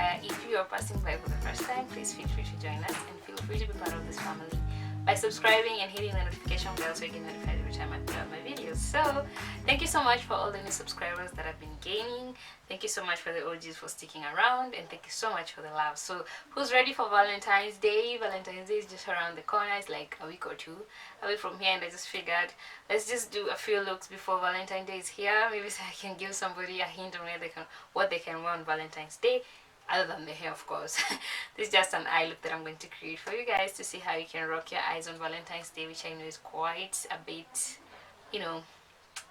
fire. If you are passing by for the first time, please feel free to join us and feel free to be part of this family by subscribing and hitting the notification bell so you get notified every time I put out my videos. So thank you so much for all the new subscribers that I've been gaining. Thank you so much for the OGs for sticking around, and thank you so much for the love. So who's ready for Valentine's Day? Valentine's Day is just around the corner. It's like a week or two away from here, and I just figured let's just do a few looks before Valentine's Day is here. Maybe so I can give somebody a hint on what they can wear on Valentine's Day, other than the hair, of course. This is just an eye look that I'm going to create for you guys to see how you can rock your eyes on Valentine's Day, which I know is quite a bit,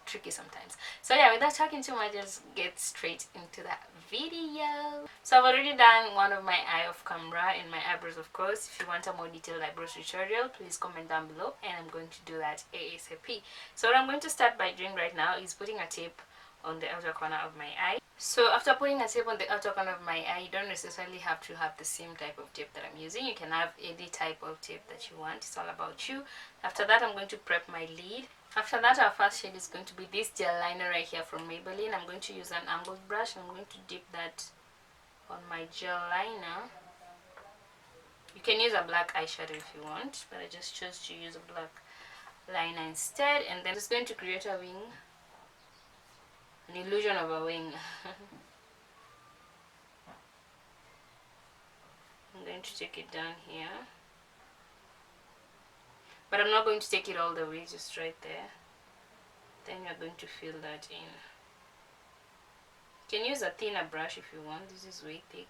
tricky sometimes. So yeah, without talking too much, just get straight into that video. So I've already done one of my eye off camera and my eyebrows, of course. If you want a more detailed eyebrows tutorial, please comment down below and I'm going to do that ASAP. So what I'm going to start by doing right now is putting a tape on the outer corner of my eye. So after putting a tape on the outer corner of my eye, you don't necessarily have to have the same type of tape that I'm using. You can have any type of tape that you want. It's all about you. After that, I'm going to prep my lid. After that, our first shade is going to be this gel liner right here from Maybelline. I'm going to use an angled brush. I'm going to dip that on my gel liner. You can use a black eyeshadow if you want, but I just chose to use a black liner instead. And then I'm just going to create a wing. An illusion of a wing. I'm going to take it down here, but I'm not going to take it all the way, just right there. Then you're going to fill that in. You can use a thinner brush if you want. This is way thick.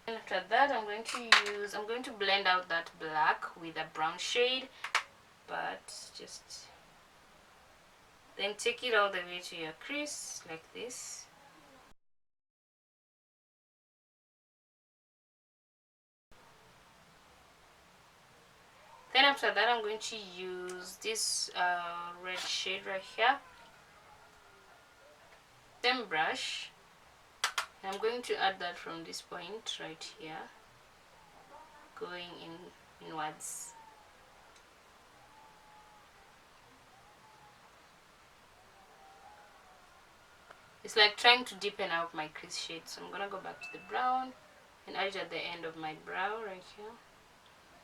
And after that, I'm going to blend out that black with a brown shade, but just then take it all the way to your crease like this. Then after that, I'm going to use this red shade right here, then brush. I'm going to add that from this point right here, going inwards. It's like trying to deepen out my crease shade. So I'm gonna go back to the brown and add it at the end of my brow right here.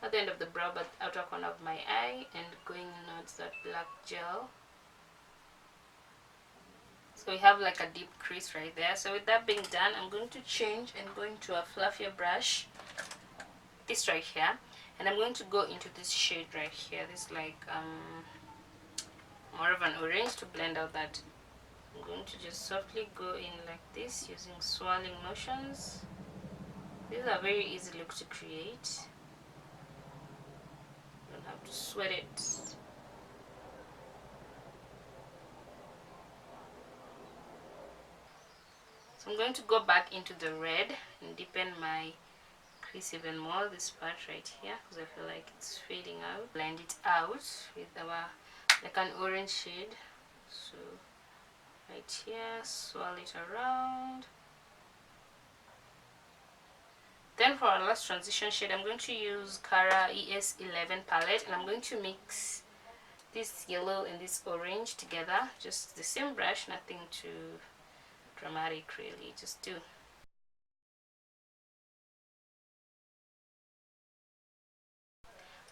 Not the end of the brow, but outer corner of my eye, and going inwards that black gel. So we have like a deep crease right there. So with that being done, I'm going to change and go into a fluffier brush, this right here, and I'm going to go into this shade right here. This like more of an orange, to blend out that. I'm going to just softly go in like this using swirling motions. This is a very easy look to create. You don't have to sweat it. So I'm going to go back into the red and deepen my crease even more, this part right here, because I feel like it's fading out. Blend it out with our like an orange shade. So right here, swirl it around. Then for our last transition shade, I'm going to use Cara ES11 palette, and I'm going to mix this yellow and this orange together. Just the same brush, nothing too dramatic really, just do.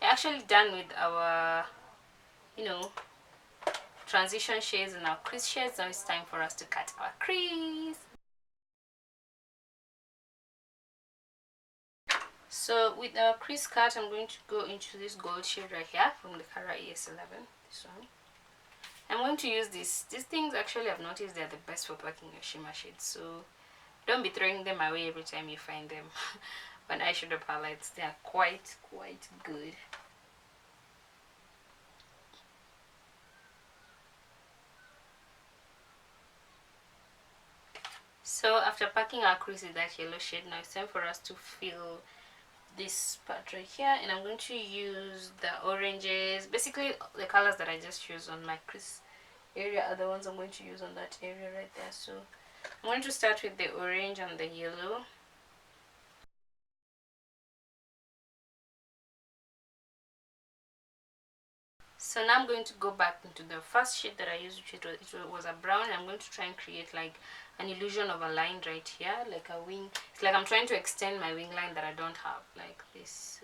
We're actually done with our, transition shades and our crease shades. Now it's time for us to cut our crease. So with our crease cut, I'm going to go into this gold shade right here from the Cara ES11, this one. I'm going to use these things. Actually, I've noticed they're the best for packing your shimmer shades, so don't be throwing them away every time you find them. On eyeshadow palettes, they are quite good. So after packing our crease with that yellow shade, now it's time for us to fill this part right here, and I'm going to use the oranges. Basically the colors that I just used on my crease area are the ones I'm going to use on that area right there. So I'm going to start with the orange and the yellow. So now I'm going to go back into the first shade that I used, which it was a brown. I'm going to try and create like an illusion of a line right here, like a wing. It's like I'm trying to extend my wing line that I don't have, like this.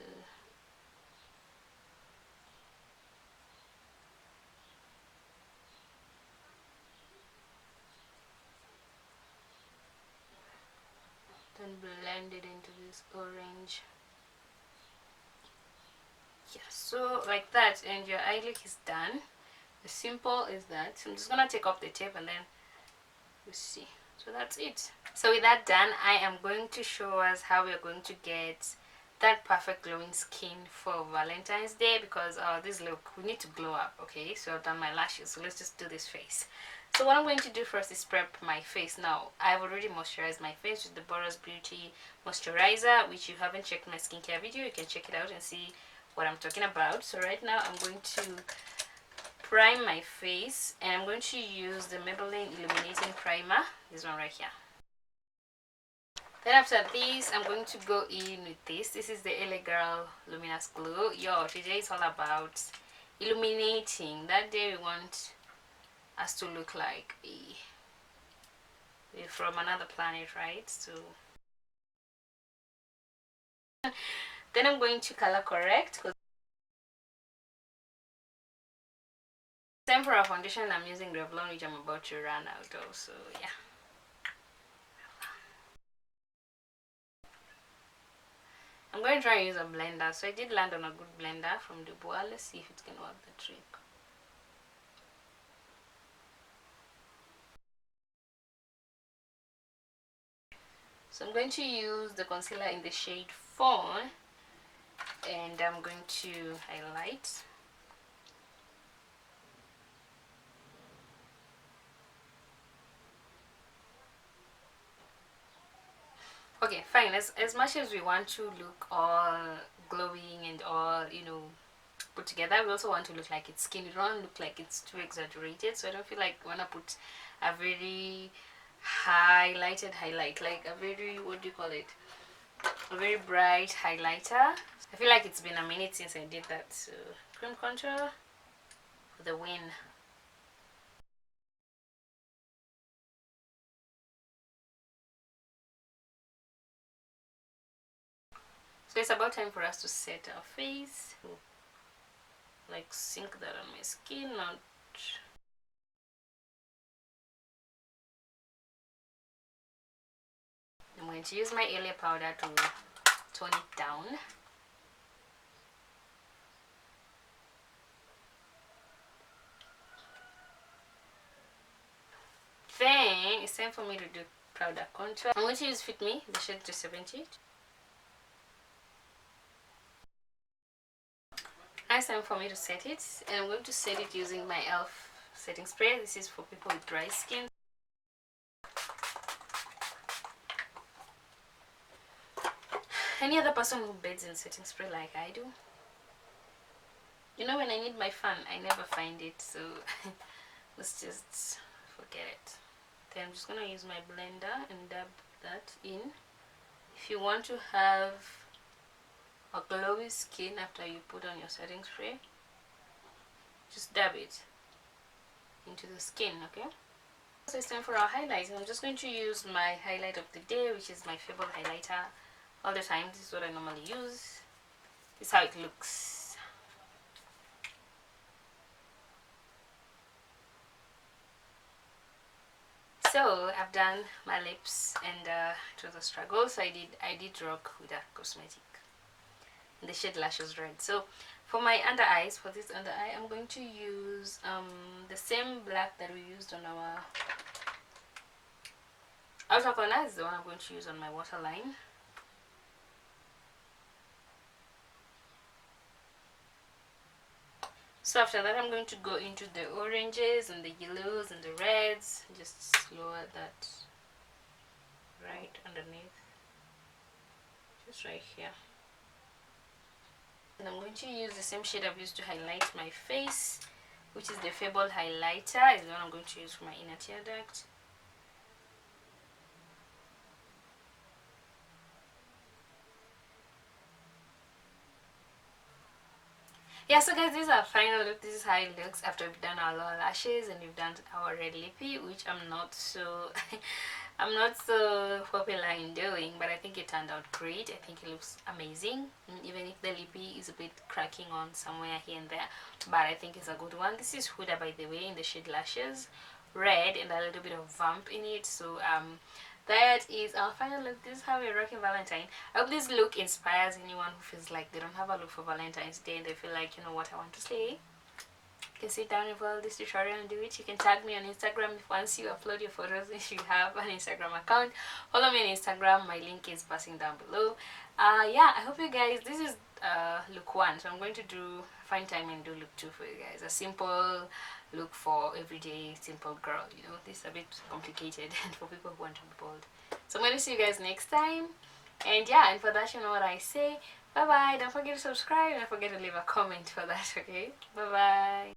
Then blend it into this orange. Yeah, so like that, and your eye look is done. As simple as that. So I'm just gonna take off the tape and then we'll see. So that's it. So with that done, I am going to show us how we are going to get that perfect glowing skin for Valentine's Day, because this look, we need to glow up. Okay, so I've done my lashes, so let's just do this face. So what I'm going to do first is prep my face. Now I've already moisturized my face with the Boros Beauty moisturizer, which you haven't checked my skincare video, you can check it out and see what I'm talking about. So right now I'm going to prime my face, and I'm going to use the Maybelline Illuminating Primer, this one right here. Then after this, I'm going to go in with this. This is the LA Girl Luminous Glow. Yo, today is all about illuminating. That day we want us to look like we're from another planet, right? So then I'm going to color correct. Time for our foundation, I'm using Revlon, which I'm about to run out of. So yeah. I'm going to try and use a blender. So I did land on a good blender from Dubois. Let's see if it can work the trick. So I'm going to use the concealer in the shade Fawn, and I'm going to highlight. Okay, fine. As much as we want to look all glowing and all, you know, put together, we also want to look like it's skin. We don't look like it's too exaggerated. So I don't feel like we want to put a very highlighted highlight, like a very, what do you call it? A very bright highlighter. I feel like it's been a minute since I did that. So cream contour for the win. So it's about time for us to set our face. Like sink that on my skin, not. I'm going to use my LA powder to tone it down. Then it's time for me to do powder contour. I'm going to use Fit Me, the shade 270. Now it's time for me to set it, and I'm going to set it using my e.l.f. setting spray. This is for people with dry skin. Any other person who bathes in setting spray like I do? You know, when I need my fun, I never find it, so let's just forget it. Then I'm just gonna use my blender and dab that in. If you want to have a glowy skin after you put on your setting spray, just dab it into the skin, okay? So it's time for our highlights. I'm just going to use my highlight of the day, which is my favorite highlighter all the time. This is what I normally use. This is how it looks. So I've done my lips, and it was a struggle. So I did rock with a cosmetic in the shade Lashes Red. So for my under eyes, for this under eye, I'm going to use the same black that we used on our outer corner. Is the one I'm going to use on my waterline. So after that, I'm going to go into the oranges and the yellows and the reds. Just lower that right underneath, just right here. And I'm going to use the same shade I've used to highlight my face, which is the Fable highlighter. Is the one I'm going to use for my inner tear duct. Yeah, so guys, this is our final look. This is how it looks after we've done our lower lashes and we've done our red lippy, which I'm not so I'm not so popular in doing, but I think it turned out great. I think it looks amazing, even if the lippy is a bit cracking on somewhere here and there, but I think it's a good one. This is Huda, by the way, in the shade Lashes Red, and a little bit of vamp in it. So that is our final look. This is how we're rocking Valentine. I hope this look inspires anyone who feels like they don't have a look for Valentine's Day and they feel like, you know what I want to say. You can sit down and follow this tutorial and do it. You can tag me on Instagram if once you upload your photos, if you have an Instagram account. Follow me on Instagram. My link is passing down below. Yeah, I hope you guys, this is look 1, so I'm going to do find time and do look 2 for you guys. A simple look for everyday simple girl, you know. This is a bit complicated and for people who want to be bold. So I'm going to see you guys next time. And yeah, and for that, you know what I say. Bye bye. Don't forget to subscribe. Don't forget to leave a comment for that, okay? Bye bye.